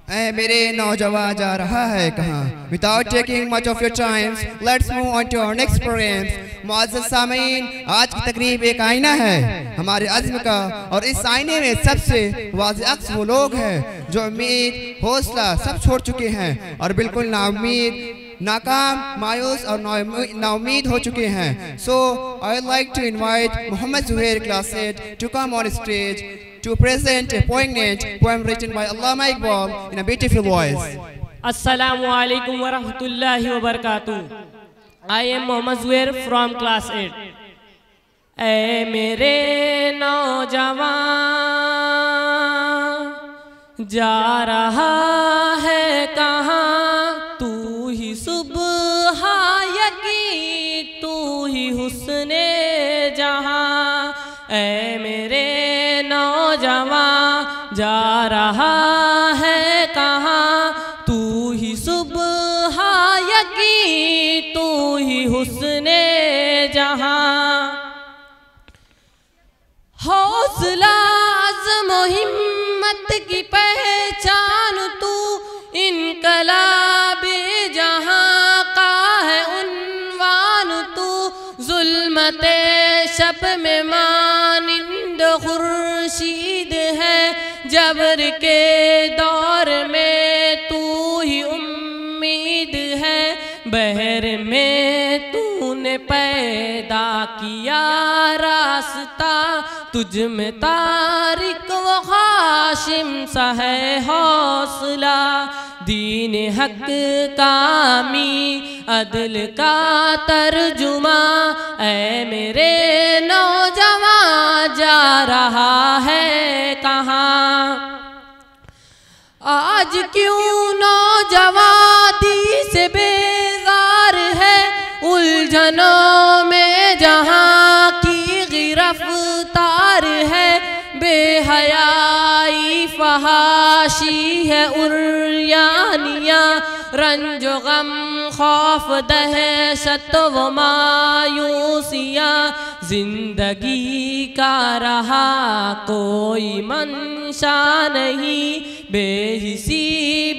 ऐ मेरे नौजवान जा रहा है कहाँ। Without taking much of your time, let's move on to our next program. मुअज़्ज़ज़ सामीन, आज की तकरीब एक आईना है हमारे अज़्म का, और इस आईने में सबसे वाज़ेह अक्स वो लोग हैं जो उम्मीद हौसला सब छोड़ चुके हैं और बिल्कुल नाउम्मीद, नाकाम, मायूस और नाउम्मीद हो चुके हैं. So I would like to invite Muhammad Zuhair Class 8 to come on stage to present a poignant poem written by Allama Iqbal in a beautiful voice. Assalamu alaikum wa rahmatullahi wa barakatuh. I am Muhammad Zuhair from class 8. ऐ मेरे नौजवान जा रहा है कहाँ, तू ही सुबह यकी, तू ही हुस्ने जहाँ. ऐ मेरे नौजवान जा रहा है कहाँ, तू ही सुबह यकी, तू ही हुस्ने जहाँ. हौसला अज़्म हिम्मत की पहचान तू, इनकलाबे जहाँ का है उन्वान तू. ज़ुल्मते शब में मानिंद खुर्शीद है, जबर के दौर में तू ही उम्मीद है. बहर में तूने पैदा किया रास्ता, तुझ में तारिक व हाशिम सा है हौसला. दीन हक कामी अदल का तर्जुमा, ऐ मेरे नौजवान जा रहा है कहाँ. आज क्यों नौजवानी से बेजार है, उलझनों में जहाँ की गिरफ्तार है. बेहयाई फहाशी है उर्यानिया, रंजो गम खौफ दहशत व मायूसिया. जिंदगी का रहा कोई मंशा नहीं, बेहिसी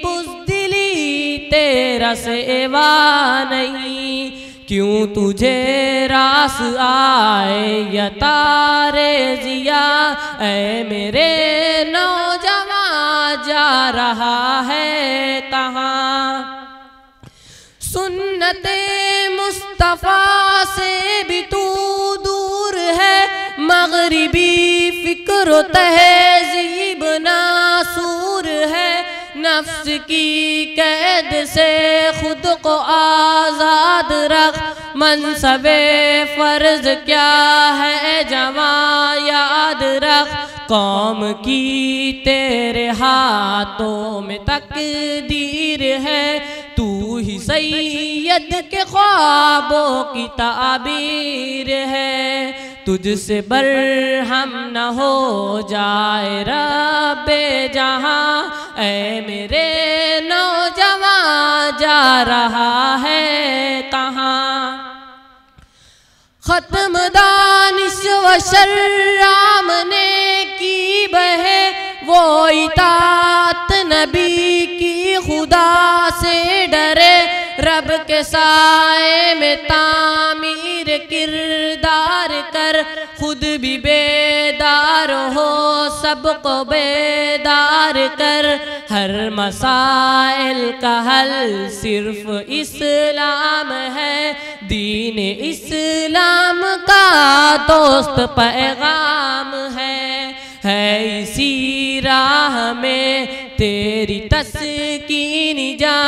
बुज़दिली तेरा सेवा नहीं. क्यों तुझे रास आए या तारे जिया, ऐ मेरे नौजवान जा रहा है कहाँ. सुन्नते मुस्तफ़ा से भी तू दूर है, मगरिबी फिक्र तहज़ीब नासूर है. नफ्स की कैद से खुद को आज़ाद रख, मनसबे फ़र्ज क्या है जवां याद रख. कौम की तेरे हाथों में तकदीर है, तू ही सैयद के ख्वाबों की ताबीर है. तुझसे बरहम न हो जाए रब्बे जहाँ, ऐ मेरे नौजवान जा रहा है कहाँ. ख़त्म दानिश व शर्राम ने की बहे, वो इतात नबी की खुदा से डरे. रब के साए में तामीर किरदार कर, खुद भी बेदार हो सबको बेदार कर. हर मसाइल का हल सिर्फ इस्लाम है, दीन इस्लाम का दोस्त पैगाम है. इसी राह में तेरी तस्कीन जा,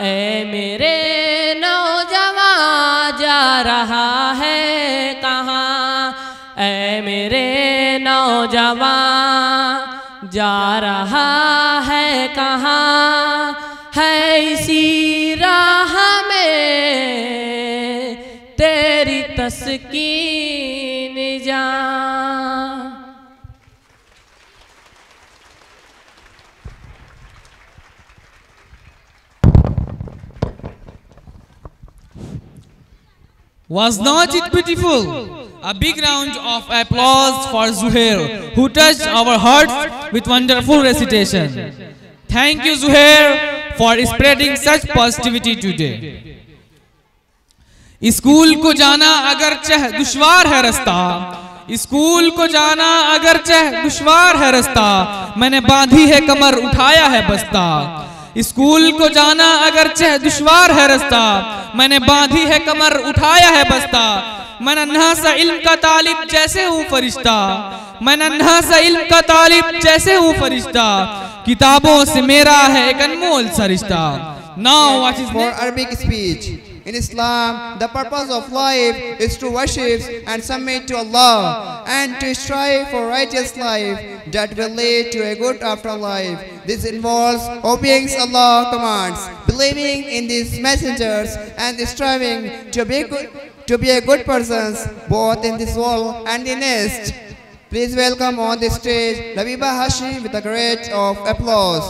ऐ मेरे नौजवान जा रहा है कहाँ. ऐ मेरे नौजवान जा रहा है कहाँ, है इसी राह में तेरी तस्कीन जा. Was not it beautiful? A big round of applause for Zuhair, who touched our hearts with wonderful recitation. Thank you, Zuhair, for spreading such positivity today. School को जाना अगरचे दुश्वार है रास्ता, स्कूल को जाना अगरचे दुश्वार है रास्ता, मैंने बांधी है कमर उठाया है बस्ता। स्कूल को जाना अगरचे दुश्वार है रास्ता, मैंने बांधी है कमर उठाया है बस्ता। मैं नन्हा सा इल्म का तालिब जैसे हूँ फरिश्ता, मैं नन्हा सा इल्म का तालिब जैसे हूँ फरिश्ता, किताबों से मेरा है एक अनमोल सा रिश्ता। Now what is for Arabic speech? In Islam, the purpose of life is to worship and submit to Allah and to strive for righteous life that will lead to a good afterlife. This involves obeying Allah's commands, believing in these messengers, and striving to be a good person both in this world and the next. Please welcome on the stage Labiba Hashim with a great of applause.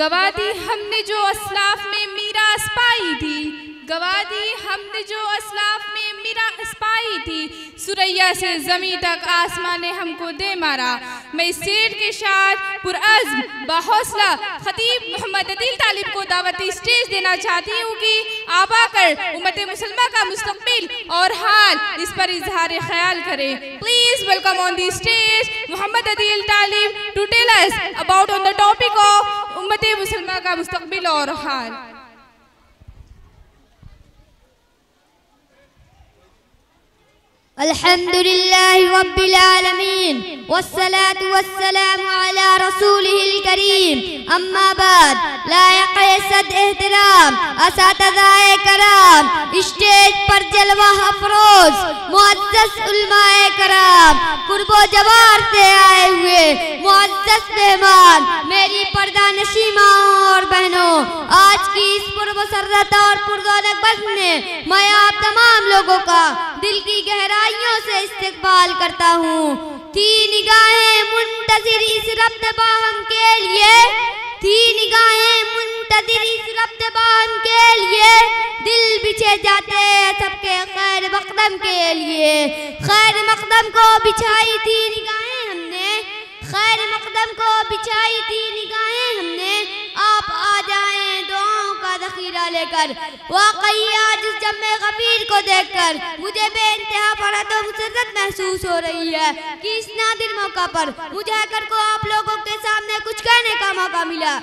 गवादी हमने जो असलाफ में मीरास पाई थी, गवादी हमने जो असलाफ में मीरास पाई थी, सुरैया से ज़मीं तक आसमां ने हमको दे मारा। मैं इस शेर के साथ पुरअज़्म बाहौसला खतीब मोहम्मद अदील तालिब को दावती स्टेज देना चाहती हूँ कि आप आकर उम्मत मुसलमा का मुस्तक़बिल और हाल इस पर इजहार ख्याल करें। Please welcome on the stage Mohammad Adeel Talib to tell us about on the topic of उम्मत मुसलमा का मुस्तक़बिल और हाल। अल्हम्दुलिल्लाहि रब्बिल आलमीन वस्सलातु वस्सलामु अला रसूलिहिल करीम अम्मा बाद लायक़ सद एहतराम असातिज़ाए कराम स्टेज पर जलवा अफरोज मुअज़्ज़ज़ उलमाए कराम कुर्बो जवार से आए हुए मुअज़्ज़ज़ मेहमान मेरी पर्दा नशी माओ और बहनों, आज की इस पुरमसर्रत और पुररौनक बज़्म में मैं आप तमाम लोगों का दिल की गहराइयों से इस्तकबाल करता हूँ। थी निगाहें मुंतज़िर इस रब्त बाहम के लिए, थी निगाहें मुंतज़िर इस रब्त बाहम के लिए, दिल बिछे जाते हैं सबके खैर मक़दम के लिए। खैर मक़दम को बिछाई थी निगाहें हमने, खैर मक़दम को बिछाई थी निगाहें हमने, आप आ जाएं दुआओं का ज़ख़ीरा लेकर। वाक़ई आज इस जम्मे गफ़ीर को देखकर मुझे बेइंतहा फ़रहत और मुसर्रत महसूस हो रही है कि इस नादिर मौका पर मुझे आकर को आप लोगों के सामने कुछ कहने का मौका मिला।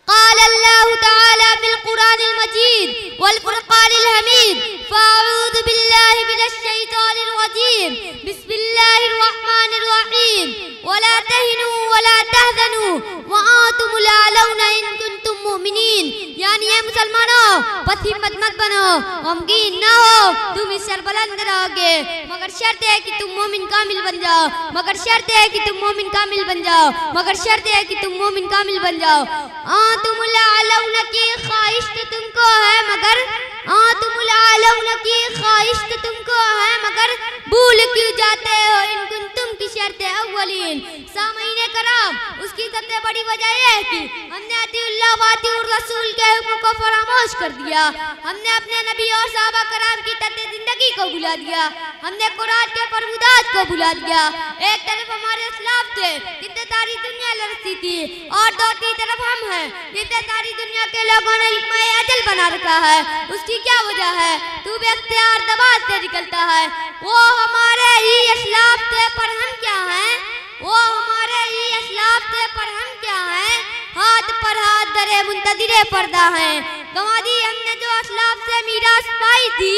क़ाल अल्लाहु तआला फिल क़ुरानिल मजीद वल फ़ुरक़ानिल हमीद फ़अऊज़ु बिल्लाहि मिनश शैतानिर रजीम बिस्मिल्लाहिर रहमानिर रहीम वला तहिनू वला तहज़नू व अंतुमुल अअलौना इन कुंतुम मुमिनीन। यानी ये मुसलमानों, पति मत बनो, गमगीन न हो, तुम इस सरबलंद रहोगे, मगर शर्त है कि तुम मोमिन कामिल बन जाओ, मगर शर्त है कि तुम मोमिन कामिल बन जाओ, मगर शर्त है कि तुम मोमिन कामिल बन जाओ। तुमुल अअलौना की ख्वाहिश तो तुमको है मगर, तुमुल अअलौना की ख्वाहिश तो तुमको है मगर भूल क्यों जाते हो इन कुंतुम की शर्त अव्वलीन। सामईने कराम, उसकी सबसे बड़ी वजह यह है कि हमने अतीउल्लाह व अतीउर रसूल के हुक्म को फरामोश कर दिया, हमने अपने नबी और सहाबा कराम की तर्ज जिंदगी को भुला दिया, हमने कुरान के फरमुदात को भुला दिया। एक तरफ हमारे इस्लाफ थे जिनसे सारी दुनिया लड़ती थी, और दूसरी तरफ हम हैं जिनसे सारी दुनिया के लोगों ने हिक्मा अजल बना रखा है। उसकी क्या वजह है? तू बेख्तियार दबाव से निकलता है। वो हमारे ही इस्लाफ थे पर हम क्या हैं? वो हमारे ही इस्लाफ थे पर हम क्या हैं? हाथ पर हाथ धरे मुंतज़िरे पर्दा हैं। गंवा दी हमने जो इस्लाफ से मीरास पाई थी,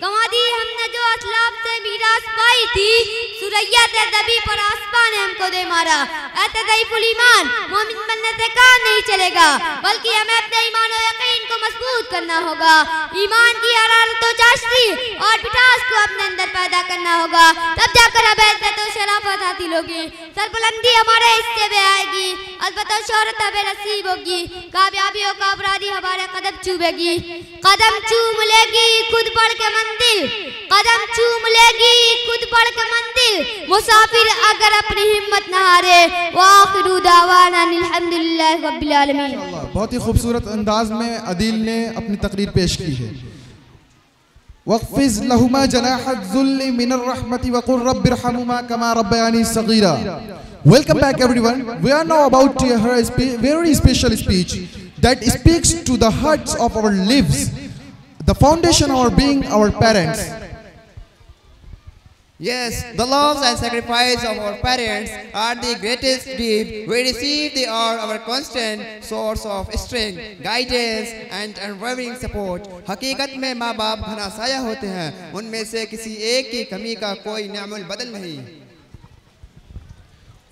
गंवा दी हमने जो इस्लाफ से मीरास पाई थी, सुरैया से दबी पर आसमान ने हमको दे मारा। ऐसे ज़ईफ़ुल ईमान मोमिन बनने से काम नहीं चलेगा, बल्कि हमें अपने ईमान और यकीन को मजबूत करना होगा। ईमान की हरारत और चाशनी और मिठास को अपने अंदर पैदा करना होगा, तब जाकर हमें इज्जत और शराफत हासिल होगी, सरबुलंदी हमारे हिस्से में आएगी, अलबत्ता शोहरत हमें नसीब होगी, कामयाबियों का अपराधी हमारे कदम चूमेगी, कदम चूम लेगी खुद बढ़ के मंजिल, कदम चूम लेगी खुद बढ़ के मंजिल, मुसाफिर अगर अपनी हिम्मत न हारे। वाखिरु दावाना अल्हम्दुलिल्लाहि रब्बिल आलमीन। बहुत ही खूबसूरत अंदाज में अदील ने अपनी तकरीर पेश की है। वक़्फ़िज़ लहुमा जनाहज़्ज़ुल्लि मिनर रहमति वक़ुल रब्बिरहमुमा कमा रब्बयानी सग़ीरा। Welcome back everyone. We are now about to hear a very special speech that speaks to the hearts of our lives, the foundation of our being, our parents. Yes, the loves and sacrifice of our parents are the greatest gift we receive. They are our constant source of strength, guidance and unwavering support. हकीकत में माँ बाप घना साया होते हैं, उनमें से किसी एक की कमी का कोई नेमल बदल नहीं।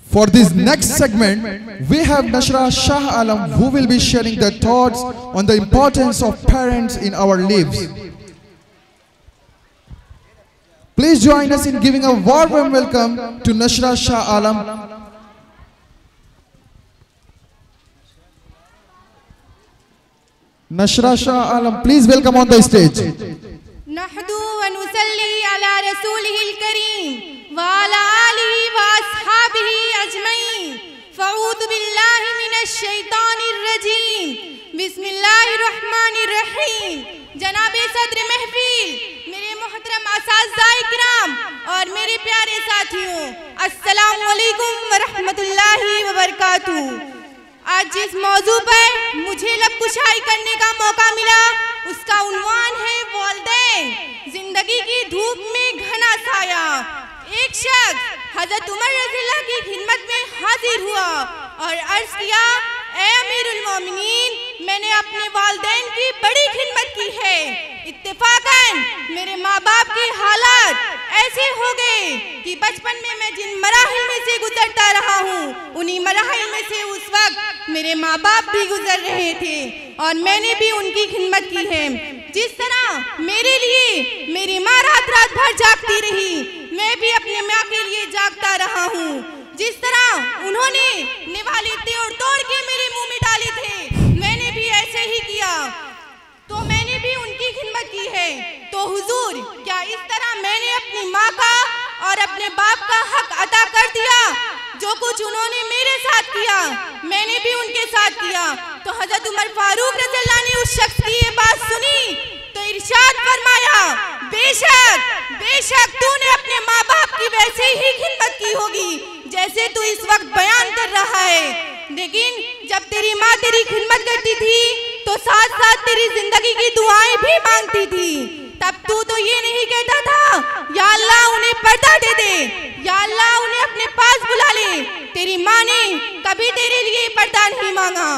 For this next segment, we have Nashra Shah Alam, who will be sharing their thoughts on the importance of parents in our lives. Please join us in giving a warm welcome to Nashra Shah Alam. Nashra Shah Alam, please welcome on the stage. नहदु व नुसल्ली अला रसूलिहिल करीम व अला आलिहि व अस्हाबिहि अजमईन। फ़अऊज़ु बिल्लाहि मिनश शैतानिर रजीम। बिस्मिल्लाहिर रहमानिर रहीम। जनाबे सदर महफिल, मेरे मोहतरम असातिज़ाए किराम और मेरे प्यारे साथियों, अस्सलामु अलैकुम व रहमतुल्लाहि व बरकातुहू। आज जिस मौजू पर मुझे लब कुशाई करने का मौका मिला, उसका उन्वान है वालिदैन, जिंदगी की धूप में घना साया। एक शख्स हजरत उमर रज़ियल्लाहु की खिदमत में हाजिर हुआ और अर्ज किया, ए अमीरुल मोमिनीन, मैंने अपने वालिदैन की बड़ी खिदमत की है। इत्तेफाकन मेरे माँ बाप की हालत ऐसे हो गए कि बचपन में मैं जिन मराहिल में से गुजरता रहा हूँ, उन्हीं मराहिल में से उस वक्त मेरे माँ बाप भी गुजर रहे थे और मैंने भी उनकी खिदमत की है। जिस तरह मेरे लिए मेरी माँ रात रात भर जागती रही, मैं भी अपने माँ के लिए जागता रहा हूँ। जिस तरह उन्होंने निवाले तोड़ के मेरे मुंह में डाले थे, मैंने भी ऐसे ही किया, तो मैंने भी उनकी खिदमत की है। तो हुजूर, क्या इस तरह मैंने अपनी माँ का और अपने बाप का हक अदा कर दिया? जो कुछ उन्होंने मेरे साथ किया, मैंने भी उनके साथ किया। तो हजरत उमर फारूक रज़ियल्लाहु अन्हु ने उस शख्स की ये बात सुनी तो इरशाद फरमाया, बेशक तूने अपने माँ बाप की वैसे ही खिदमत की होगी जैसे तू इस वक्त बयान कर रहा है। लेकिन जब तेरी माँ तेरी खिदमत करती थी तो साथ साथ तेरी जिंदगी की दुआएं भी मांगती थी। तब तू तो ये नहीं कहता था, या अल्लाह उन्हें पर्दा दे दे, या अल्लाह उन्हें अपने पास बुला ले। तेरी माँ ने कभी तेरे लिए पर्दा नहीं मांगा।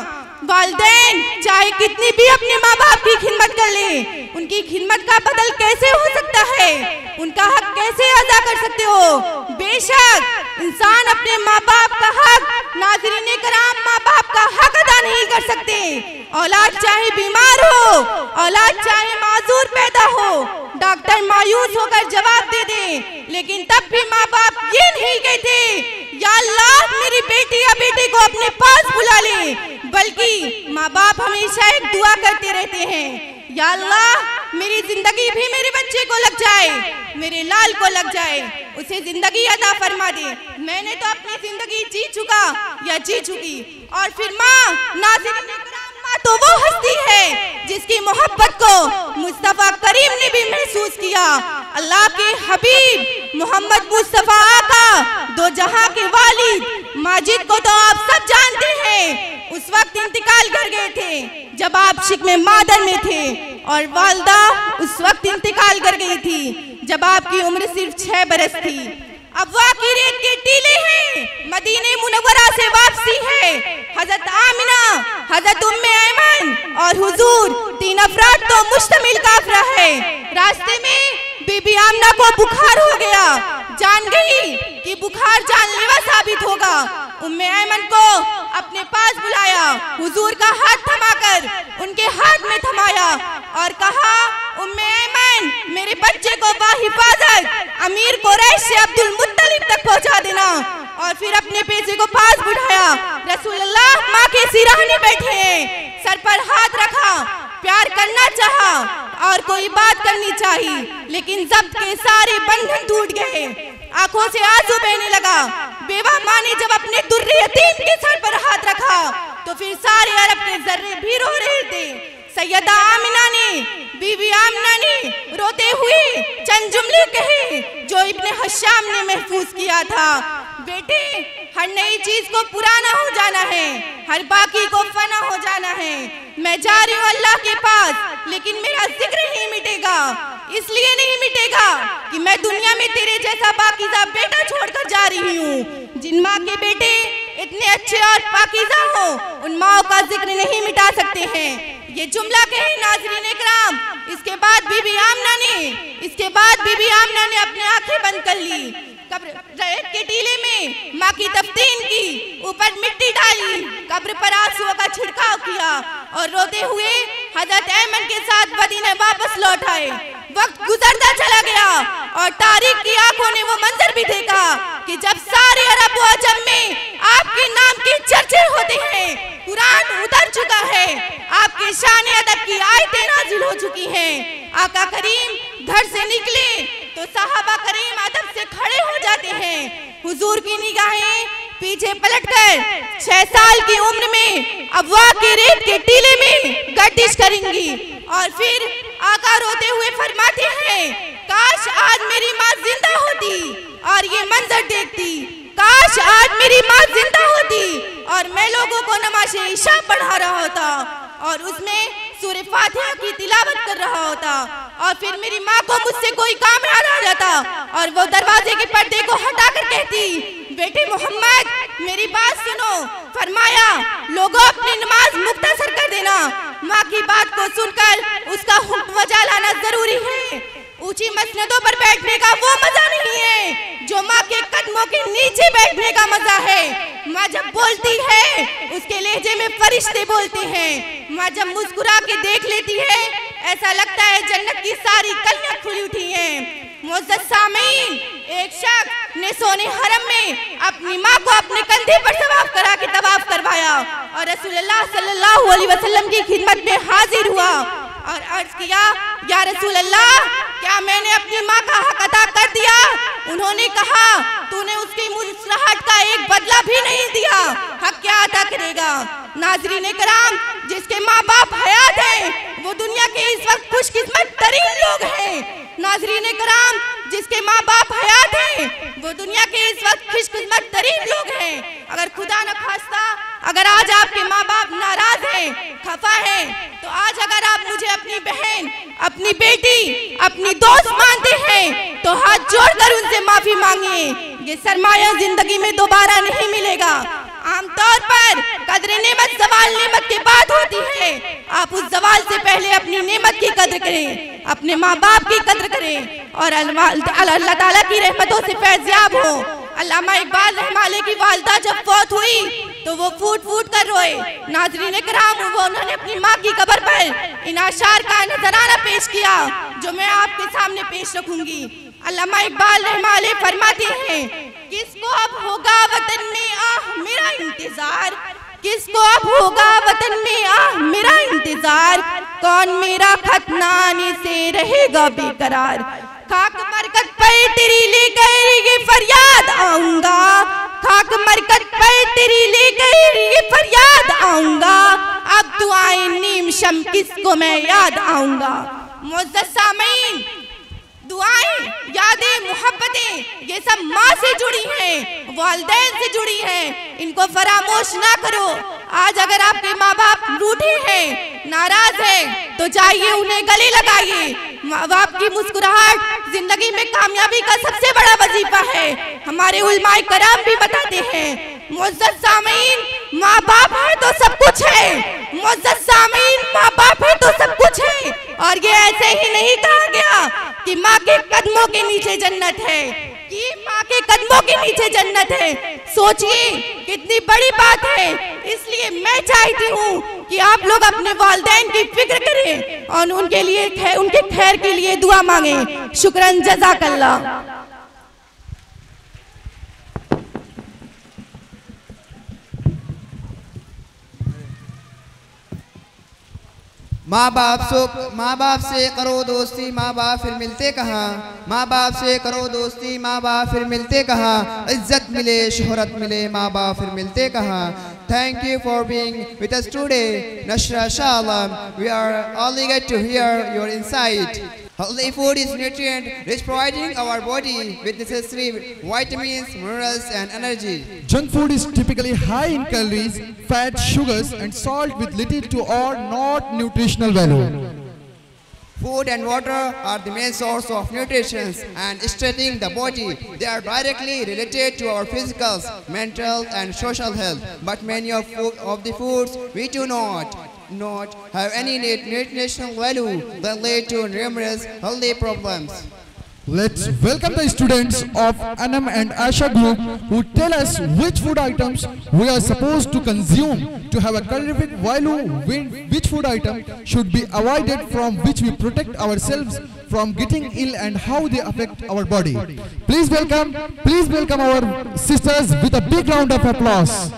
वालिदैन चाहे कितनी भी अपने माँ बाप की खिदमत कर ले, उनकी खिदमत का बदल कैसे हो सकता है? उनका हक कैसे अदा कर सकते हो? बेशक इंसान अपने माँ बाप का हक, नाज़रीन कराम, माँ बाप का हक अदा नहीं कर सकते। औलाद चाहे बीमार हो, औलाद चाहे माजूर पैदा हो, डॉक्टर मायूस होकर जवाब दे दे, लेकिन तब भी माँ बाप ये नहीं कहते, या अल्लाह मेरी बेटी या बेटे को अपने पास बुला ले, बल्कि माँ बाप हमेशा एक दुआ करते रहते हैं, या अल्लाह मेरी जिंदगी भी मेरे बच्चे को लग जाए, मेरे लाल को लग जाए, उसे जिंदगी अता फरमा दे। मैंने तो अपनी जिंदगी जी चुका या जी चुकी। और फिर माँ, नाज़रीन कराम, माँ तो वो हस्ती है जिसकी मोहब्बत को मुस्तफा करीम ने भी महसूस किया। अल्लाह के हबीब मोहम्मद मुस्तफा आका, दो जहां के वालिद माजिद को तो आप सब जानते हैं, उस वक्त इंतकाल कर गए थे जब आप शिक्मे मादर में थे, और वालदा उस वक्त इंतकाल कर गई थी जब आपकी उम्र सिर्फ 6 बरस थी। अब वाकई रेत के टीले हैं, मदीने मुनव्वरा से वापसी है। हजरत आमिना, हजरत उम्मे ऐमन और हुजूर, 3 अफराद तो मुश्तमिल काफिला है। रास्ते में बीबी आमना को बुखार हो गया, जान गई कि बुखार जानलेवा साबित होगा। उम्मे ऐमन को अपने पास बुलाया, हुजूर का हाथ थमाकर उनके हाथ में थमाया और कहा, उम्मे ऐमन, मेरे बच्चे को बाहिफाजत अमीर कुरैश से अब्दुल मुत्तलिब तक पहुंचा देना। और फिर अपने पेशे को पास बुढ़ाया। रसूलुल्लाह माँ के सिरहाने बैठे हैं, सर पर हाथ रखा, प्यार करना चाहा और कोई बात करनी चाहिए, लेकिन जब्त के सारे बंधन टूट गए, आंखों से आंसू बहने लगा। बेवा माँ ने जब अपने दुर्रे यतीम के सर पर हाथ रखा तो फिर सारे अरब के जर्रे भी रो रहे थे। सैयदा आमिना ने, बीबी आमिना ने रोते हुए चंद जुमले कहे जो इब्ने हशाम ने महफूज किया था, बेटे, हर नई चीज को पुराना हो जाना है, हर बाकी को फना हो जाना है। मैं जा रही हूँ अल्लाह के पास, लेकिन मेरा जिक्र नहीं मिटेगा। इसलिए नहीं मिटेगा कि मैं दुनिया में तेरे जैसा पाकीज़ा बेटा छोड़कर जा रही हूँ। जिन माँ के बेटे इतने अच्छे और पाकीज़ा हो, उन माओ का जिक्र नहीं मिटा सकते हैं। ये जुमला कहे नाज़रीन इकराम। इसके बाद बीबी आमना ने अपनी आंखें बंद कर ली, कब्र के टीले में माँ की तफ्तीन की, ऊपर मिट्टी डाली, कब्र पर आंसुओं का छिड़काव किया और रोते हुए हजरत ऐमन के साथ मदीने वापस लौट आए। वक्त गुजरता चला गया और तारीख की आंखों ने वो मंजर भी देखा कि जब सारे अरब व अजम में आपके नाम के चर्चे होते हैं, कुरान उतर चुका है, आपके शान अदब की आयतें नाजिल हो चुकी हैं। आका करीम घर से निकले तो साहबा करीम अदब से खड़े हो जाते हैं। हुजूर की निगाहें पीछे पलटकर 6 साल की उम्र में अबवा के रेत के टीले में गर्दिश करेंगी और फिर आका रोते हुए फरमाते हैं, काश आज मेरी माँ जिंदा होती और ये मंजर देखती, काश आज मेरी माँ जिंदा होती और मैं लोगों को नमाज़े इशा पढ़ा रहा होता और उसमें सूरह फातिहा की तिलावत कर रहा होता, और फिर मेरी माँ को मुझसे कोई काम याद आ जाता और वो दरवाजे के पर्दे को हटाकर कहती, बेटे मोहम्मद, मेरी बात सुनो। फरमाया, लोगों अपनी नमाज मुख्तसर कर देना। माँ की बात को सुनकर उसका हुक्म वजा लाना जरूरी है। ऊंची मसनदों पर बैठने का वो मजा नहीं है जो माँ के कदमों के नीचे बैठने का मजा है। माँ जब बोलती है उसके लहजे में फरिश्ते बोलते हैं। माँ जब मुस्कुरा के देख लेती है ऐसा लगता है जन्नत की सारी कलियां खुली उठी हैं। मुअज़्ज़ज़ सामीन, एक शख्स ने सोने हरम में अपनी माँ को अपने कंधे पर सवार करा के तवाफ करवाया और रसूलुल्लाह सल्लल्लाहु अलैहि वसल्लम की खिदमत में हाजिर हुआ और अर्ज किया, या रसूल अल्लाह, क्या मैंने अपनी माँ का हक अदा कर दिया? उन्होंने कहा, तूने उसकी मुस्कुराहट का एक बदला भी नहीं दिया, हक क्या अदा करेगा? नाज़रीन कराम, जिसके माँ बाप हयात हैं वो दुनिया के इस वक्त खुशकिस्मत तरीन लोग हैं। नाज़रीन कराम, जिसके माँ बाप हयात हैं वो दुनिया के इस वक्त खुशकिस्मत तरीन लोग हैं। अगर खुदा न खास्ता अगर आज आपके माँ बाप नाराज हैं, खफा हैं, तो आज अगर आप मुझे अपनी बहन, अपनी बेटी, अपनी दोस्त मानते हैं तो हाथ जोड़कर उनसे माफी मांगिए। ये सरमाया जिंदगी में दोबारा नहीं मिलेगा। आमतौर पर कदर नेमत ज़वाल नेमत के बाद होती है। आप उस ज़वाल से पहले अपनी नेमत की कदर करें, अपने माँ बाप की कदर करें और अल्लाह ताला की रहमतों से फैज़याब हो। अल्लामा इकबाल रहमाले की वालिदा जब फौत हुई तो वो फूट फूट कर रोए। नाज़रीन कराम, वो उन्होंने अपनी माँ की कब्र पर इन आशार का नजराना पेश किया जो मैं आपके सामने पेश रखूंगी। अल्लामा इकबाल रहमाले फरमाते हैं, किसको अब होगा वतन में आह मेरा इंतजार, किसको अब होगा वतन में आह मेरा इंतजार, कौन मेरा खतनाने से रहेगा बेकरार, खाक मरकत पर तेरी लेकर ये फरियाद आऊंगा, खाक मरकत पर तेरी लेकर ये फरियाद आऊंगा, अब दुआएं नीम शम किसको मैं याद आऊंगा। मुअज़्ज़ज़ सामीन, दुआएं, यादें, मोहब्बतें ये सब माँ से जुड़ी हैं, वालिदैन से जुड़ी हैं, इनको फरामोश ना करो। आज अगर आपके माँ बाप रूठे हैं, नाराज हैं, तो जाइए उन्हें गले लगाइए। माँ बाप की मुस्कुराहट जिंदगी में कामयाबी का सबसे बड़ा वजीफा है। हमारे उलमाए कराम भी बताते हैं, मुअज़्ज़ज़ सामीन, माँ बाप है तो सब कुछ है, मुअज़्ज़ज़ सामीन, माँ बाप है तो सब कुछ है। और ये ऐसे ही नहीं कहा गया कि माँ के कदमों के नीचे जन्नत है, कि माँ के कदमों के नीचे जन्नत है। सोचिए कितनी बड़ी बात है। इसलिए मैं चाहती हूँ कि आप लोग अपने वालिदैन की फिक्र करें और उनके लिए उनके खैर के लिए दुआ मांगें। शुक्रन, जज़ाकल्लाह। माँ बाप से करो दोस्ती, माँ बाप फिर मिलते कहाँ, माँ बाप से करो दोस्ती, माँ बाप फिर मिलते कहाँ, इज्जत मिले शोहरत मिले, माँ बाप फिर मिलते कहाँ। Thank you for being with us today, Nashra Shalom. We are all eager to hear your insight. Healthy food is nutrient rich, providing our body with necessary vitamins, minerals and energy. Junk food is typically high in calories, fat, sugars and salt with little to or not nutritional value. Food and water are the main source of nutrition and strengthening the body. They are directly related to our physical, mental and social health. But many of the foods we do not have any nutritional value that lead to numerous health problems. Let's welcome the students of Anam and Asha group who tell us which food items we are supposed to consume to have a calorific value, which food item should be avoided, from which we protect ourselves from getting ill and how they affect our body. Please welcome our sisters with a big round of applause.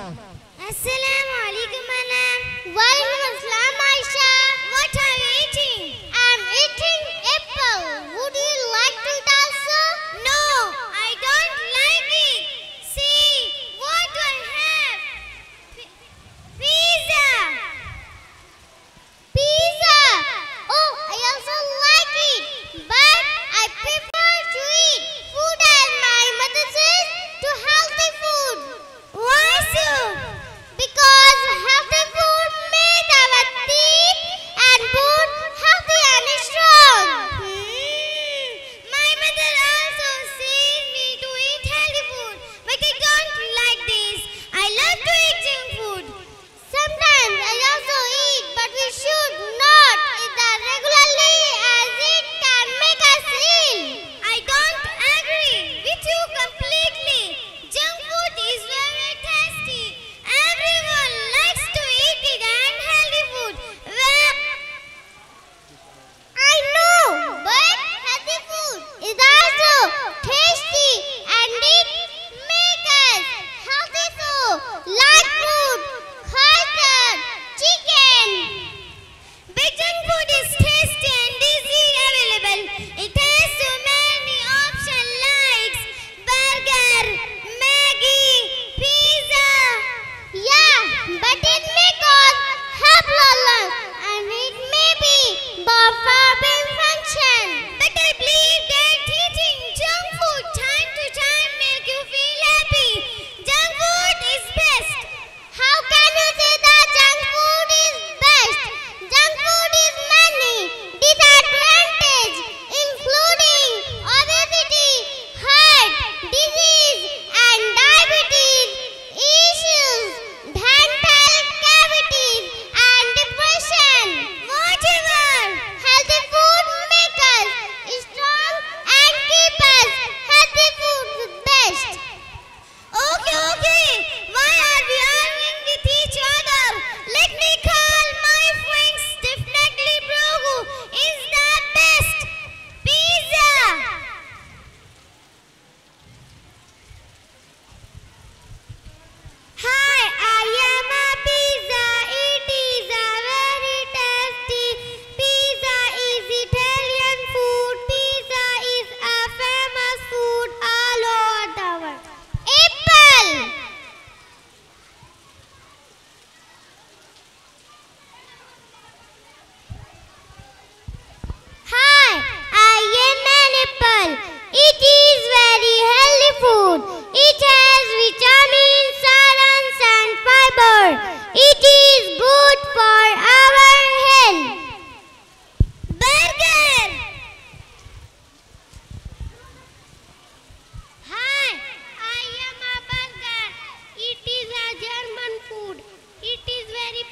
Assalamu alaikum Anam. Walaikum assalam Aisha. What are you eating? I'm eating apple. Would you like to eat also? No, I don't like it. See, what do I have? Pizza. Pizza. Oh, I also like it. But I prefer to eat food as my mother says, to healthy food. Why so?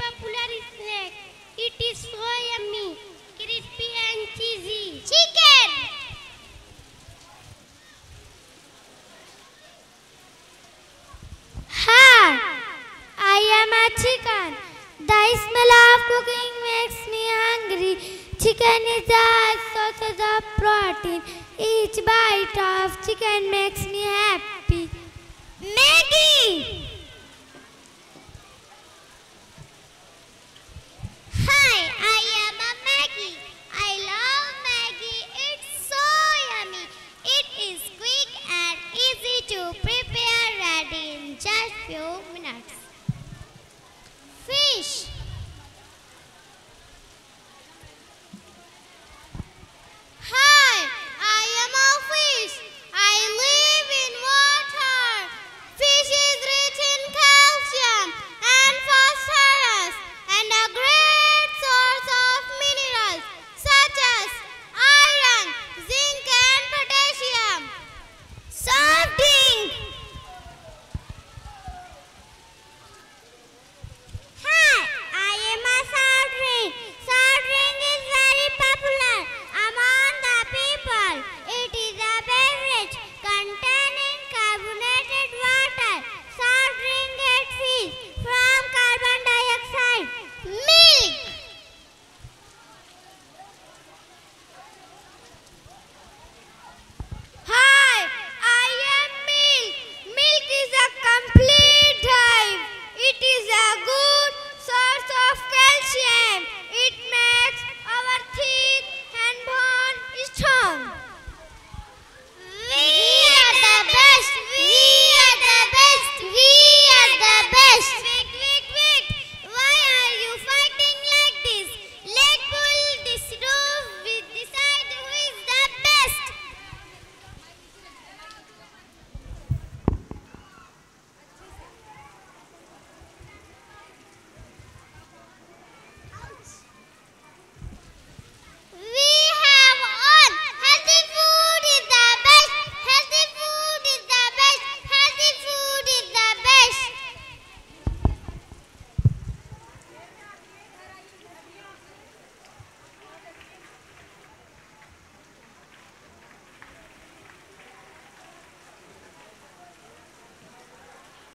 popular snack. It is so yummy, crispy and cheesy. Chicken. Hi, I am a chicken. The smell of cooking makes me hungry. Chicken is the source of protein. Each bite of chicken makes me happy. Maggie! Hi, I am a Maggie. I love Maggie. It's so yummy. It is quick and easy to prepare, ready in just few minutes. Fish.